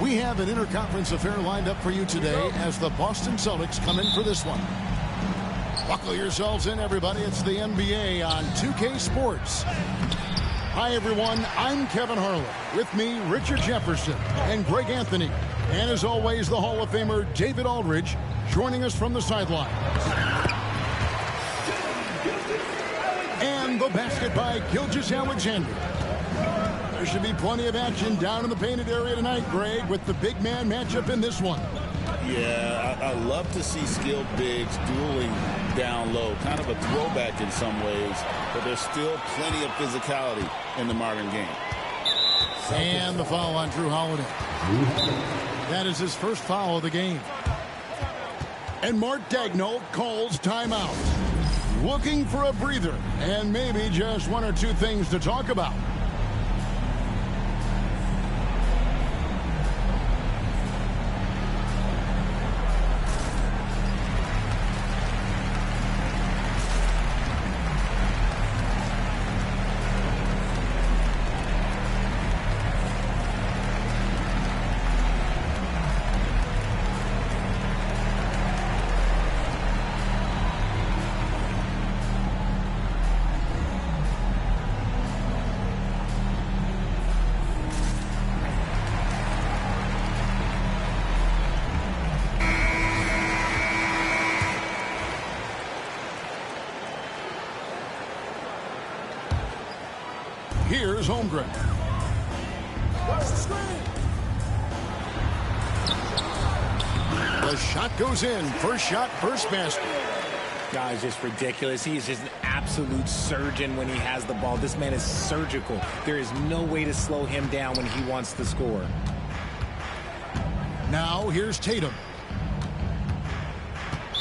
We have an interconference affair lined up for you today as the Boston Celtics come in for this one. Buckle yourselves in, everybody. It's the NBA on 2K Sports. Hi, everyone. I'm Kevin Harlan. With me, Richard Jefferson and Greg Anthony. And as always, the Hall of Famer David Aldridge joining us from the sideline. And the basket by Gilgeous-Alexander. There should be plenty of action down in the painted area tonight, Greg, with the big man matchup in this one. Yeah, I love to see skilled bigs dueling down low. Kind of a throwback in some ways, but there's still plenty of physicality in the modern game. And the foul on Drew Holiday. That is his first foul of the game. And Mark Daigneault calls timeout. Looking for a breather and maybe just one or two things to talk about. Here's Holmgren. The shot goes in. First shot, first basket. Guys, just ridiculous. He is just an absolute surgeon when he has the ball. This man is surgical. There is no way to slow him down when he wants to score. Now here's Tatum.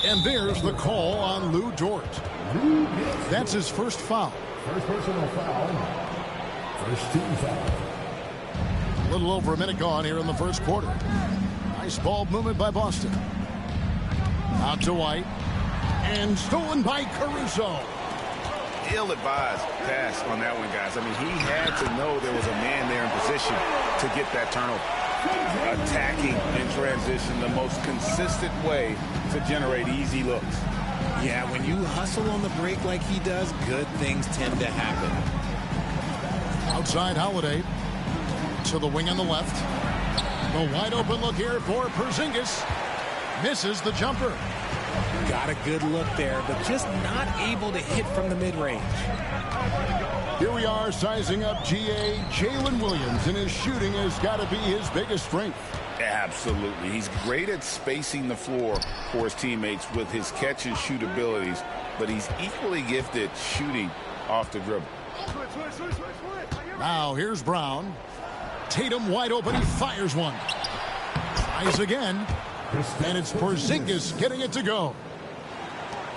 And there's the call on Lou Dort. That's his first foul. First personal foul. First team foul. A little over a minute gone here in the first quarter. Nice ball movement by Boston. Out to White. And stolen by Caruso. Ill-advised pass on that one, guys. I mean, he had to know there was a man there in position to get that turnover. Attacking in transition, the most consistent way to generate easy looks. Yeah, when you hustle on the break like he does, good things tend to happen. Outside Holiday to the wing on the left. The wide open look here for Porzingis. Misses the jumper. Got a good look there, but just not able to hit from the mid-range. Here we are sizing up GA Jalen Williams, and his shooting has got to be his biggest strength. Absolutely. He's great at spacing the floor for his teammates with his catch and shoot abilities, but he's equally gifted shooting off the dribble. Now here's Brown. Tatum wide open. He fires one. Tries again. And it's Porzingis getting it to go.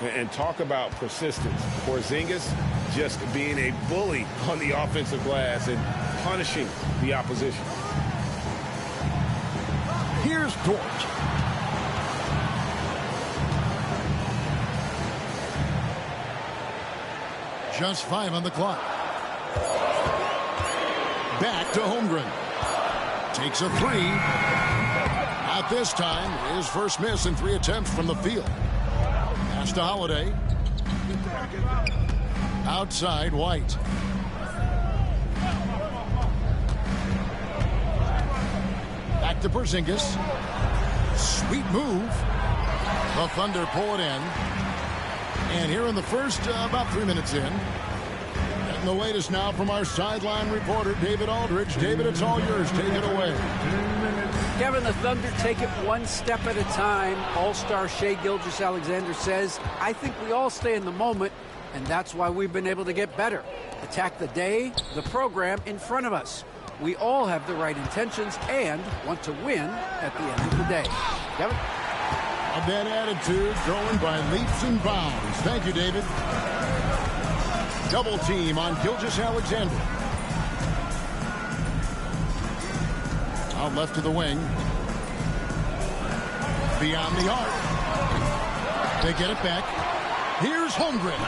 And talk about persistence. Porzingis just being a bully on the offensive glass and punishing the opposition. Here's Dort. Just 5 on the clock. Back to Holmgren. Takes a 3. Not this time. His first miss in 3 attempts from the field. Pass to Holiday. Outside White. Back to Porzingis. Sweet move. The Thunder pull it in. And here in the first, about 3 minutes in. Getting the latest now from our sideline reporter, David Aldridge. David, it's all yours. Take it away. Kevin, the Thunder take it one step at a time. All-star Shai Gilgeous-Alexander says, I think we all stay in the moment, and that's why we've been able to get better. Attack the day, the program in front of us. We all have the right intentions and want to win at the end of the day. Kevin? Of that attitude going by leaps and bounds. Thank you, David. Double team on Gilgeous-Alexander. Out left to the wing. Beyond the arc. They get it back. Here's Holmgren.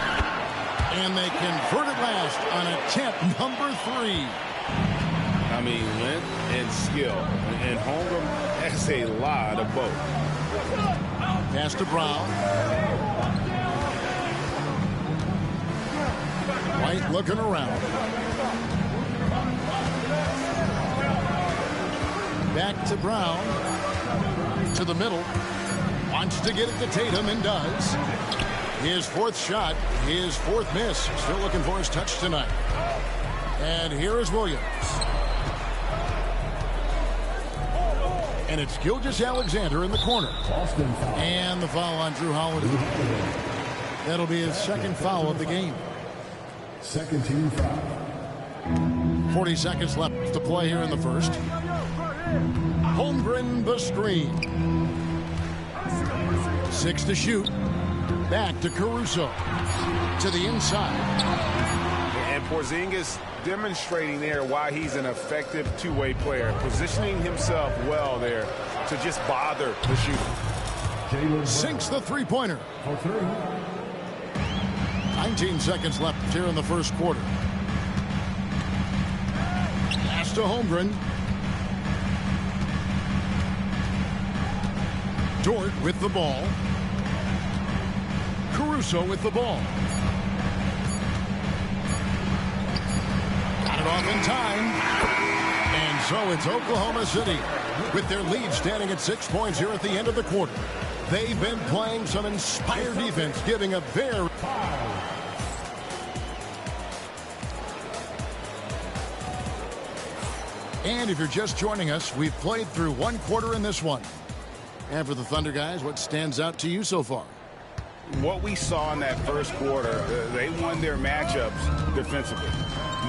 And they convert it last on attempt number 3. Now I mean, length and skill. And Holmgren has a lot of both. Pass to Brown. White looking around. Back to Brown. To the middle. Wants to get it to Tatum and does. His fourth shot, his fourth miss. Still looking for his touch tonight. And here is Williams. And it's Gilgeous-Alexander in the corner. And the foul on Drew Holiday. That'll be his second foul of the game. Second team foul. 40 seconds left to play here in the first. Holmgren the screen. 6 to shoot. Back to Caruso. To the inside. And Porzingis demonstrating there why he's an effective two-way player. Positioning himself well there to just bother the shooter. Sinks the three-pointer. 19 seconds left here in the first quarter. Pass to Holmgren. Dort with the ball. Caruso with the ball. Got it off in time. And so it's Oklahoma City with their lead standing at 6 points here at the end of the quarter. They've been playing some inspired defense, giving a very... And if you're just joining us, we've played through one quarter in this one. And for the Thunder guys, what stands out to you so far? What we saw in that first quarter, they won their matchups defensively.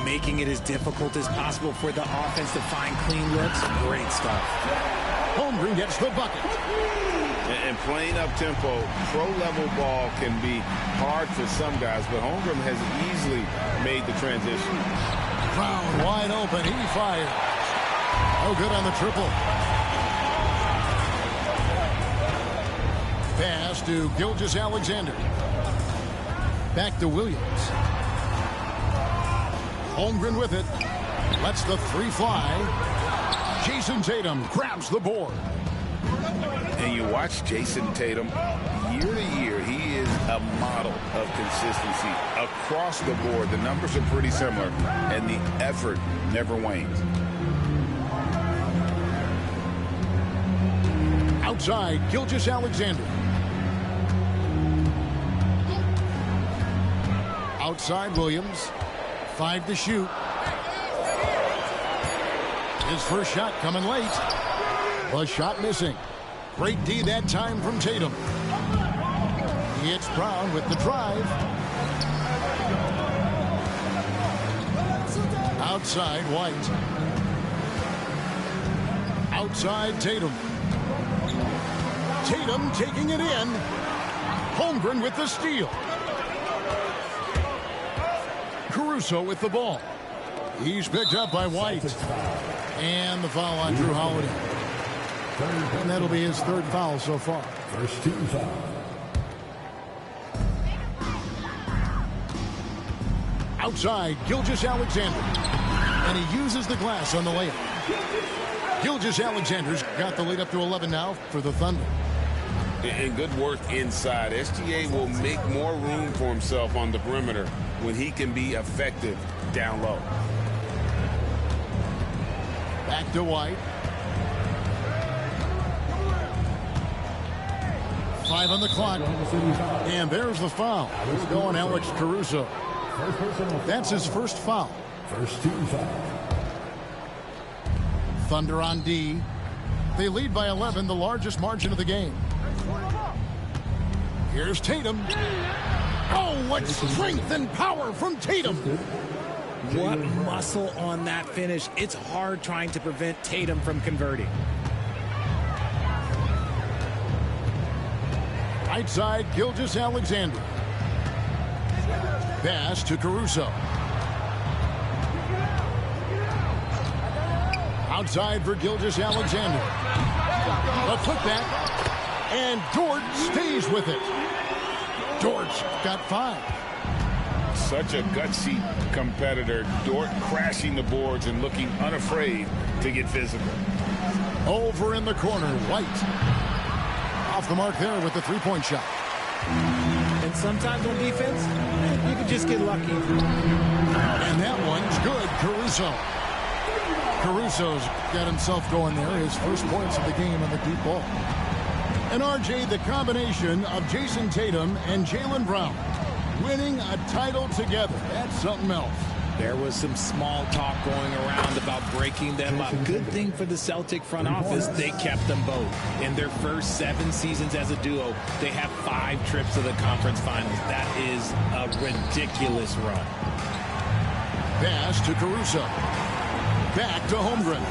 Making it as difficult as possible for the offense to find clean looks. Great stuff. Holmgren gets the bucket. And playing up-tempo, pro-level ball can be hard for some guys, but Holmgren has easily made the transition. Brown wide open. He fires. Oh, good on the triple. Pass to Gilgeous-Alexander. Back to Williams. Holmgren with it. Lets the three fly. Jason Tatum grabs the board. And you watch Jason Tatum year to year, he is a model of consistency across the board. The numbers are pretty similar, and the effort never wanes. Outside, Gilgeous-Alexander. Outside, Williams. 5 to shoot. His first shot coming late. The shot missing. Great D that time from Tatum. He hits Brown with the drive. Outside, White. Outside, Tatum. Tatum taking it in. Holmgren with the steal. Caruso with the ball. He's picked up by White. And the foul on Drew Holiday. And that'll be his third foul so far. First team foul. Outside, Gilgeous-Alexander. And he uses the glass on the layup. Gilgeous-Alexander's got the lead up to 11 now for the Thunder. And good work inside. SGA will make more room for himself on the perimeter when he can be effective down low. Back to White. 5 on the clock. And there's the foul. It's going Alex Caruso. That's his first foul. First team foul. Thunder on D. They lead by 11, the largest margin of the game. Here's Tatum. Oh, what strength and power from Tatum. What muscle on that finish. It's hard trying to prevent Tatum from converting. Right side, Gilgeous-Alexander. Pass to Caruso. Outside for Gilgeous-Alexander. A putback. And Dort stays with it. Dort's got 5. Such a gutsy competitor. Dort crashing the boards and looking unafraid to get physical. Over in the corner, White. Off the mark there with the three-point shot. And sometimes on defense, you can just get lucky. And that one's good. Caruso's got himself going there. His first points of the game on the deep ball. And RJ, the combination of Jason Tatum and Jaylen Brown winning a title together. That's something else. There was some small talk going around about breaking them up. Good thing for the Celtic front office, they kept them both. In their first 7 seasons as a duo, they have 5 trips to the conference finals. That is a ridiculous run. Pass to Caruso. Back to Holmgren.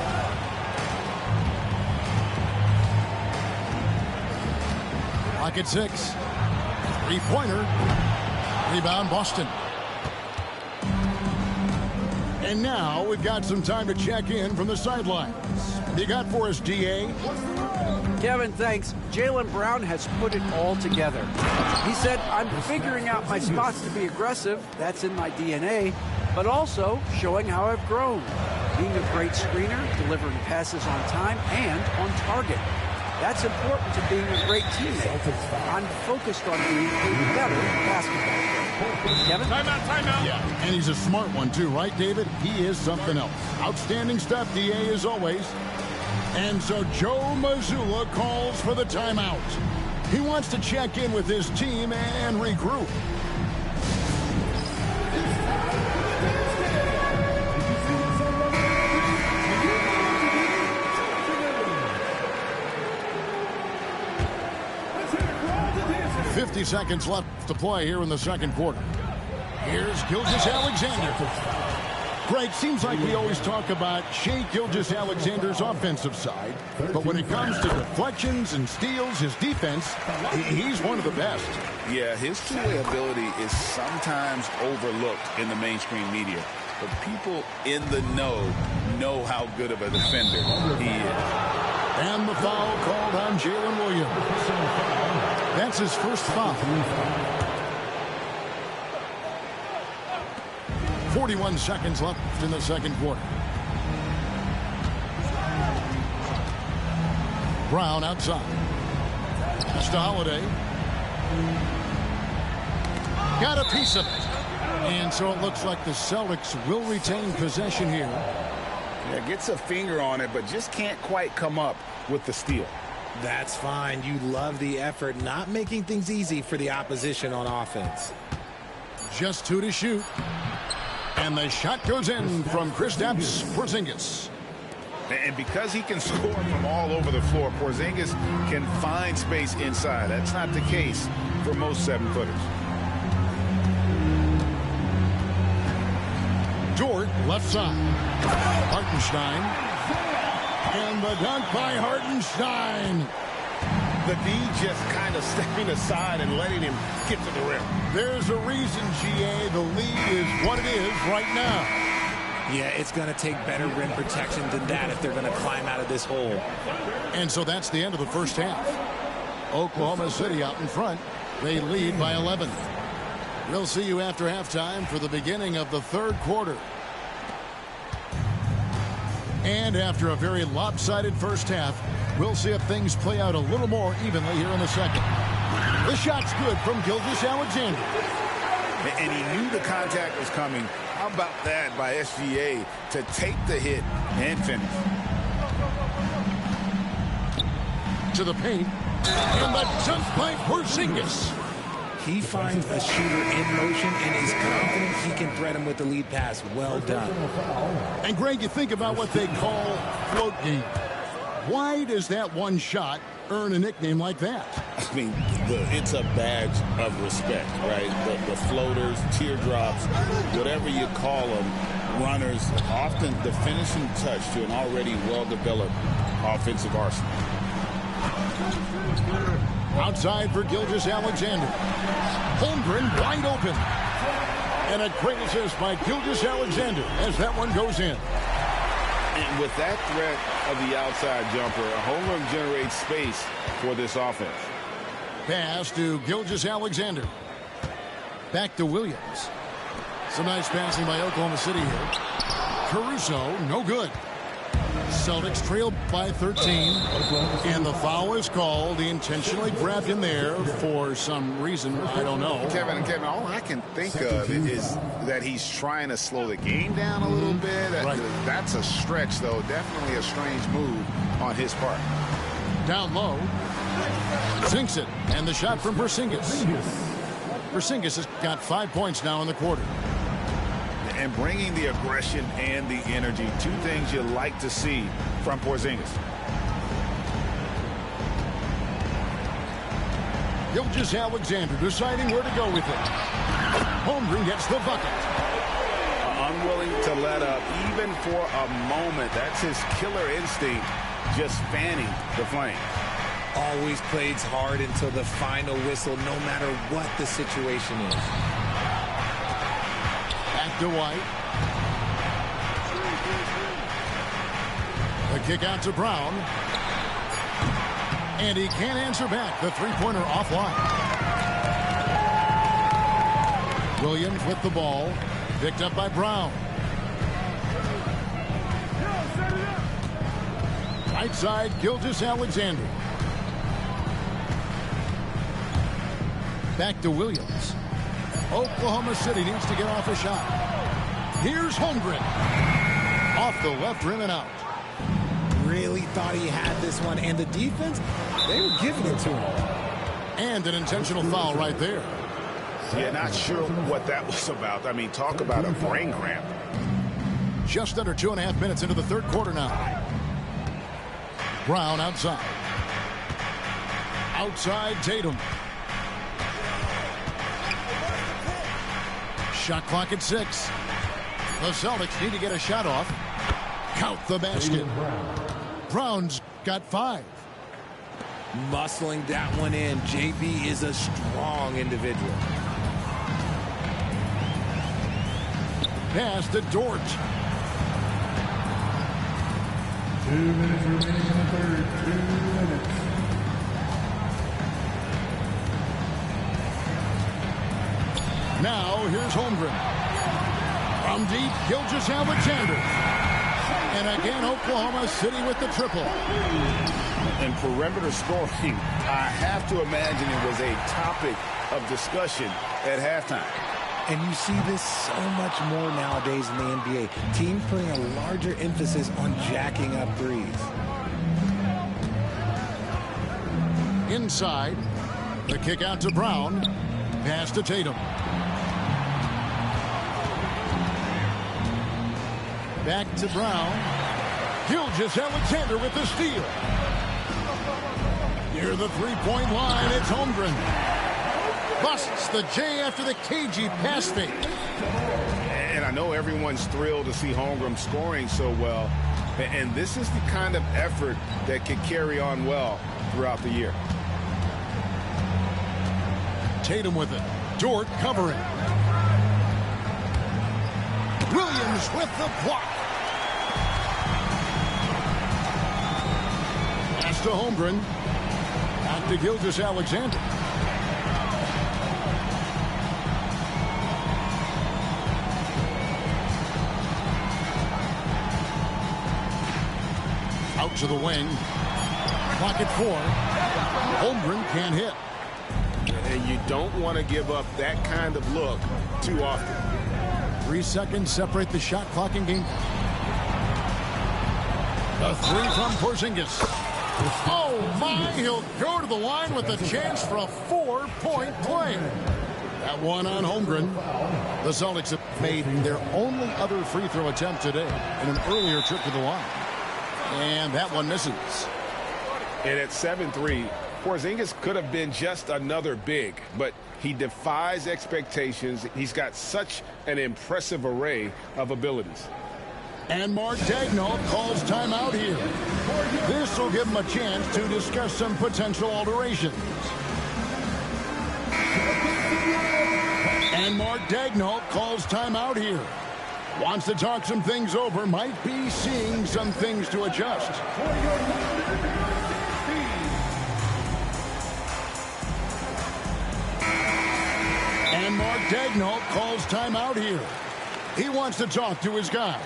Clock at 6. Three-pointer. Rebound Boston. And now we've got some time to check in from the sidelines. You got for us, DA? Kevin, thanks. Jaylen Brown has put it all together. He said, I'm figuring out my spots to be aggressive. That's in my DNA. But also showing how I've grown. Being a great screener, delivering passes on time and on target. That's important to being a great teammate. I'm focused on being a better basketball player. Kevin? Timeout. Yeah, and he's a smart one too, right, David? He is something else. Outstanding stuff, DA, as always. And so Joe Mazzulla calls for the timeout. He wants to check in with his team and regroup. .50 seconds left to play here in the second quarter. Here's Gilgeous-Alexander. Greg, seems like we always talk about Shai Gilgeous-Alexander's offensive side, but when it comes to deflections and steals, his defense, he's one of the best. Yeah, his two-way ability is sometimes overlooked in the mainstream media, but people in the know how good of a defender he is. And the foul called on Jalen Williams. That's his first foul. 41 seconds left in the second quarter. Brown outside. Pass to Holiday. Got a piece of it. And so it looks like the Celtics will retain possession here. Yeah, gets a finger on it, but just can't quite come up with the steal. That's fine. You love the effort, not making things easy for the opposition on offense. Just 2 to shoot. And the shot goes in from Kristaps Porzingis. And because he can score from all over the floor, Porzingis can find space inside. That's not the case for most 7-footers. Dort, left side. Hartenstein. And the dunk by Hartenstein. The D just kind of stepping aside and letting him get to the rim. There's a reason, GA, the lead is what it is right now. Yeah, it's going to take better rim protection than that if they're going to climb out of this hole. And so that's the end of the first half. Oklahoma City out in front. They lead by 11. We'll see you after halftime for the beginning of the third quarter. And after a very lopsided first half, we'll see if things play out a little more evenly here in the second. The shot's good from Gilgeous-Alexander. And he knew the contact was coming. How about that by SGA to take the hit and finish? To the paint. And the jump by Porzingis. He finds a shooter in motion and is confident he can thread him with the lead pass. Well done. And Greg, you think about what they call float game. Why does that one shot earn a nickname like that? I mean, it's a badge of respect, right? The floaters, teardrops, whatever you call them, runners, often the finishing touch to an already well-developed offensive arsenal. Outside for Gilgeous-Alexander. Holmgren wide open. And a great assist by Gilgeous-Alexander as that one goes in. And with that threat of the outside jumper, Holmgren generates space for this offense. Pass to Gilgeous-Alexander. Back to Williams. Some nice passing by Oklahoma City here. Caruso, no good. Celtics trailed by 13, and the foul is called. He intentionally grabbed him there for some reason. I don't know. Kevin, all I can think of is that he's trying to slow the game down a little bit. Right. That's a stretch, though. Definitely a strange move on his part. Down low. Sinks it, and the shot from Porzingis. Porzingis has got 5 points now in the quarter. And bringing the aggression and the energy, two things you like to see from Porzingis. Gilgeous-Alexander deciding where to go with it. Holmgren gets the bucket. Unwilling to let up, even for a moment. That's his killer instinct, just fanning the flame. Always plays hard until the final whistle, no matter what the situation is. Back to White. The kick out to Brown. And he can't answer back. The three-pointer offline. Williams with the ball. Picked up by Brown. Right side, Gilgeous-Alexander. Back to Williams. Oklahoma City needs to get off a shot. Here's Holmgren. Off the left rim and out. Really thought he had this one, and the defense, they were giving it to him. And an intentional foul right there. Yeah, not sure what that was about. I mean, talk about a brain cramp. Just under 2.5 minutes into the third quarter now. Brown outside. Outside Tatum. Shot clock at 6. The Celtics need to get a shot off. Count the basket. Brown's got 5. Muscling that one in. JB is a strong individual. Pass to Dort. 2 minutes remaining in the third. 2 minutes. Now here's Holmgren. From deep, Gilgeous-Alexander. And again, Oklahoma City with the triple. In perimeter scoring, I have to imagine it was a topic of discussion at halftime. And you see this so much more nowadays in the NBA. Teams putting a larger emphasis on jacking up threes. Inside, the kick out to Brown. Pass to Tatum. Back to Brown. Gilgeous-Alexander with the steal. Near the three-point line, it's Holmgren. Busts the J after the cagey pass fake. And I know everyone's thrilled to see Holmgren scoring so well. And this is the kind of effort that can carry on well throughout the year. Tatum with it. Dort covering. Williams with the block. Pass to Holmgren. Back to Gilgeous-Alexander. Out to the wing. Clock at 4. Holmgren can't hit. And you don't want to give up that kind of look too often. 3 seconds separate the shot clock and game. The three from Porzingis. Oh my, he'll go to the line with a chance for a 4-point play. That one on Holmgren. The Celtics have made their only other free throw attempt today in an earlier trip to the line. And that one misses. And at 7-3, Porzingis could have been just another big, but he defies expectations. He's got such an impressive array of abilities. And Mark Daigneault calls timeout here. This will give him a chance to discuss some potential alterations. And Mark Daigneault calls timeout here. Wants to talk some things over, might be seeing some things to adjust. And Mark Daigneault calls timeout here. He wants to talk to his guys.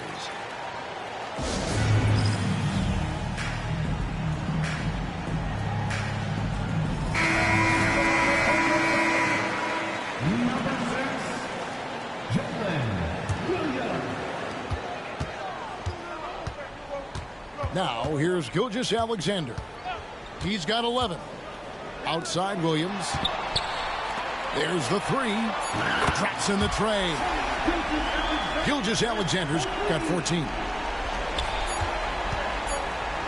Now, here's Gilgeous-Alexander. He's got 11. Outside Williams. There's the three. Drops in the tray. Gilgeous-Alexander's got 14.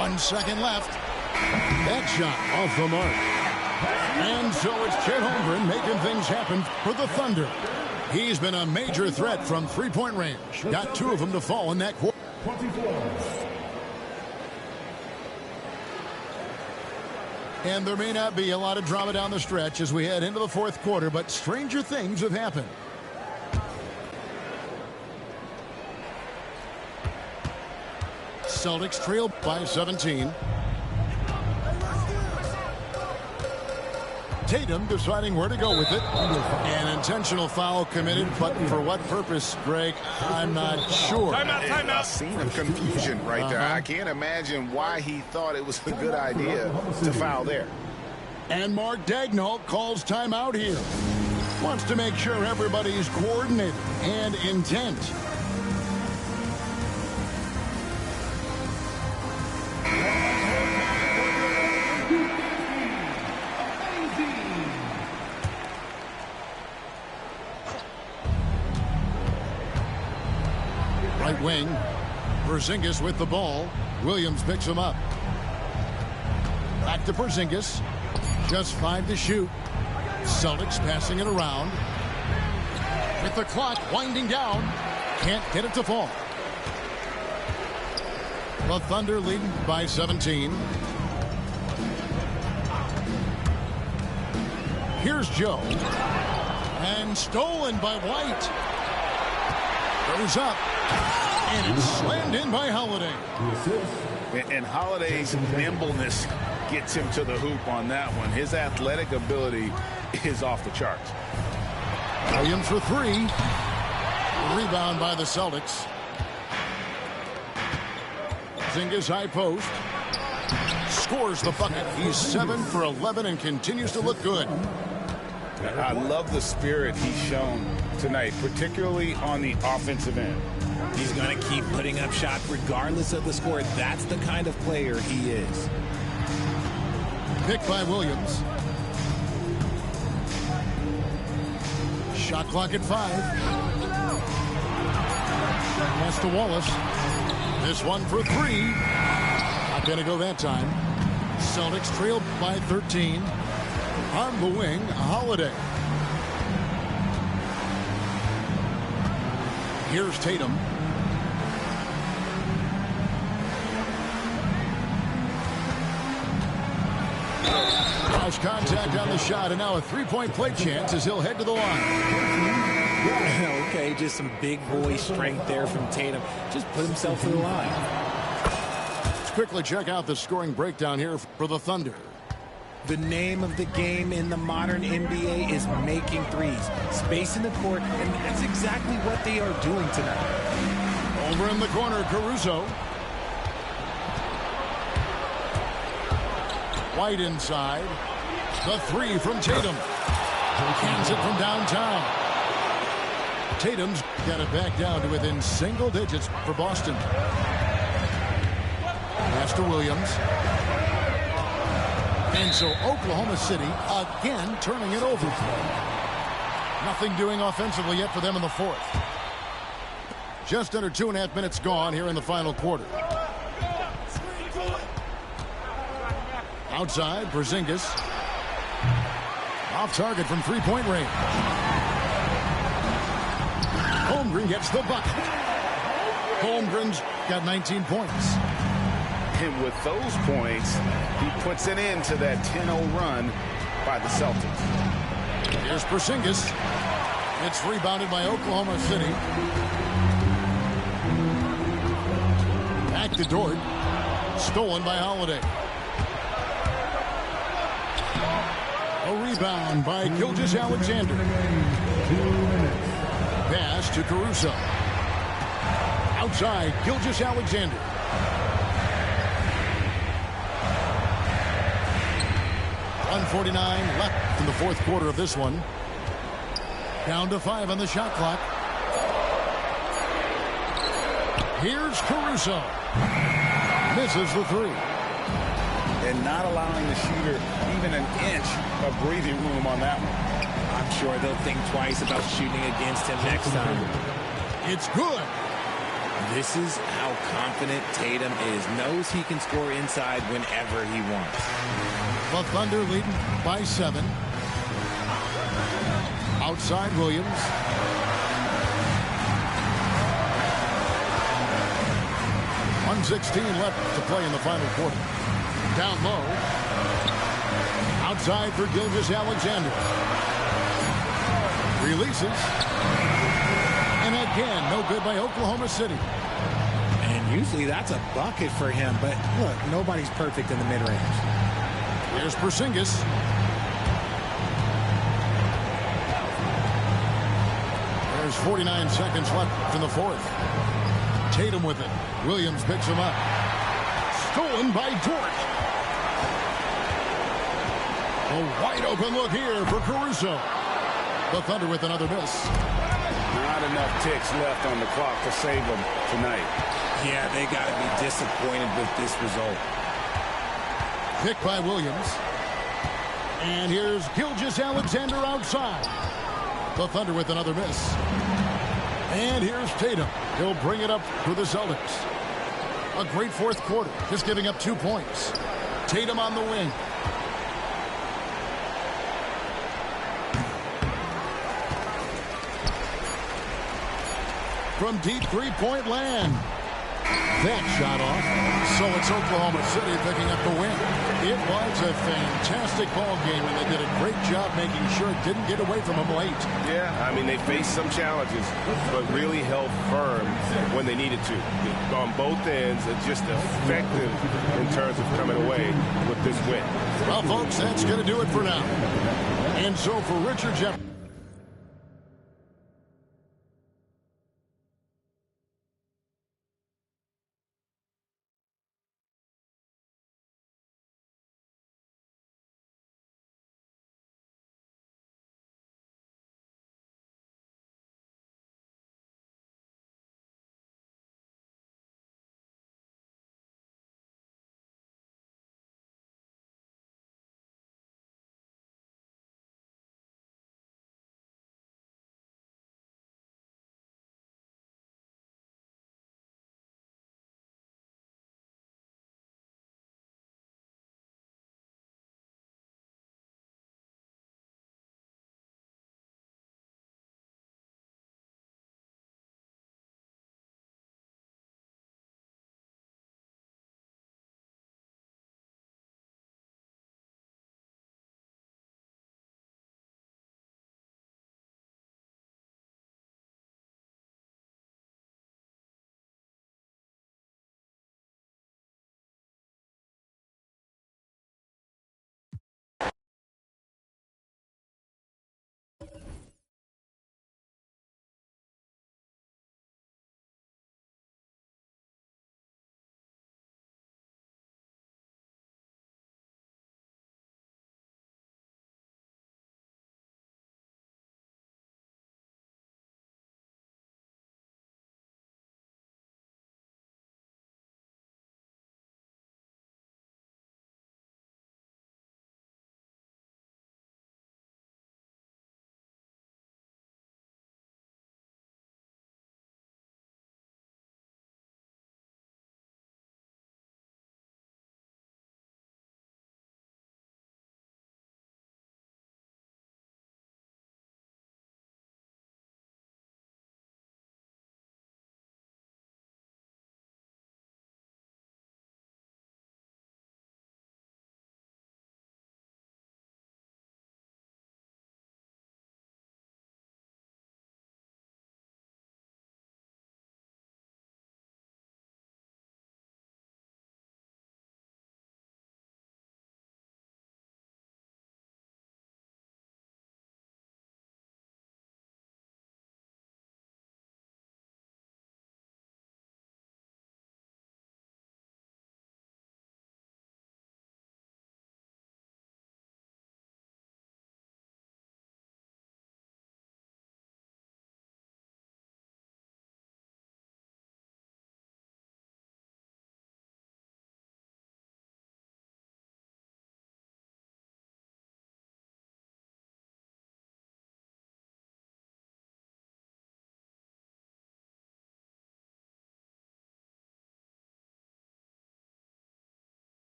1 second left. That shot off the mark. And so it's Chet Holmgren making things happen for the Thunder. He's been a major threat from three-point range. Got 2 of them to fall in that quarter. 24. And there may not be a lot of drama down the stretch as we head into the fourth quarter, but stranger things have happened. Celtics trail by 17. Tatum deciding where to go with it. An intentional foul committed, but for what purpose, Greg, I'm not sure. Timeout. A scene of confusion right there. I can't imagine why he thought it was a good idea to foul there. And Mark Daigneault calls timeout here. Wants to make sure everybody's coordinated and intent. Right wing. Porzingis with the ball. Williams picks him up. Back to Porzingis. Just 5 to shoot. Celtics passing it around. With the clock winding down. Can't get it to fall. The Thunder leading by 17. Here's Joe. And stolen by White. Goes up. And it's slammed in by Holiday. And Holiday's nimbleness gets him to the hoop on that one. His athletic ability is off the charts. Williams for 3. Rebound by the Celtics. Porzingis high post. Scores the bucket. He's 7 for 11 and continues to look good. I love the spirit he's shown tonight, particularly on the offensive end. He's going to keep putting up shots regardless of the score. That's the kind of player he is. Picked by Williams. Shot clock at 5. Pass to Wallace. This one for 3. Not going to go that time. Celtics trailed by 13. On the wing, Holiday. Here's Tatum. Cross contact on the shot, and now a three-point play chance as he'll head to the line. Okay, just some big boy strength there from Tatum. Just put himself to the line. Let's quickly check out the scoring breakdown here for the Thunder. The name of the game in the modern NBA is making threes. Space in the court, and that's exactly what they are doing tonight. Over in the corner, Caruso. White inside. The 3 from Tatum. Cans it from downtown. Tatum's got it back down to within single digits for Boston. Pass to Williams. And so Oklahoma City again turning it over. Nothing doing offensively yet for them in the fourth. Just under 2.5 minutes gone here in the final quarter. Outside, Porzingis. Off target from three-point range. Holmgren gets the bucket. Holmgren's got 19 points. And with those points, he puts an end to that 10-0 run by the Celtics. Here's Porzingis. It's rebounded by Oklahoma City. Back to Dort. Stolen by Holiday. A rebound by Gilgeous-Alexander. Pass to Caruso. Outside, Gilgeous-Alexander. .149 left in the fourth quarter of this one. Down to 5 on the shot clock. Here's Caruso. Misses the three. And not allowing the shooter even an inch of breathing room on that one. I'm sure they'll think twice about shooting against him next time. It's good. This is how confident Tatum is. Knows he can score inside whenever he wants. The Thunder leading by 7. Outside Williams. .116 left to play in the final quarter. Down low. Outside for Gilgeous-Alexander. Releases. And again, no good by Oklahoma City. And usually that's a bucket for him. But look, nobody's perfect in the mid-range. Here's Porzingis. There's 49 seconds left in the fourth. Tatum with it. Williams picks him up. Stolen by Dort. A wide open look here for Caruso. The Thunder with another miss. Not enough ticks left on the clock to save them tonight. Yeah, they got to be disappointed with this result. Picked by Williams. And here's Gilgeous-Alexander outside. The Thunder with another miss. And here's Tatum. He'll bring it up for the Celtics. A great fourth quarter, just giving up 2 points. Tatum on the wing. From deep three-point land. That shot off. So it's Oklahoma City picking up the win. It was a fantastic ball game, and they did a great job making sure it didn't get away from them late. Yeah, I mean, they faced some challenges, but really held firm when they needed to. On both ends, and just effective in terms of coming away with this win. Well, folks, that's going to do it for now. And so for Richard Jefferson.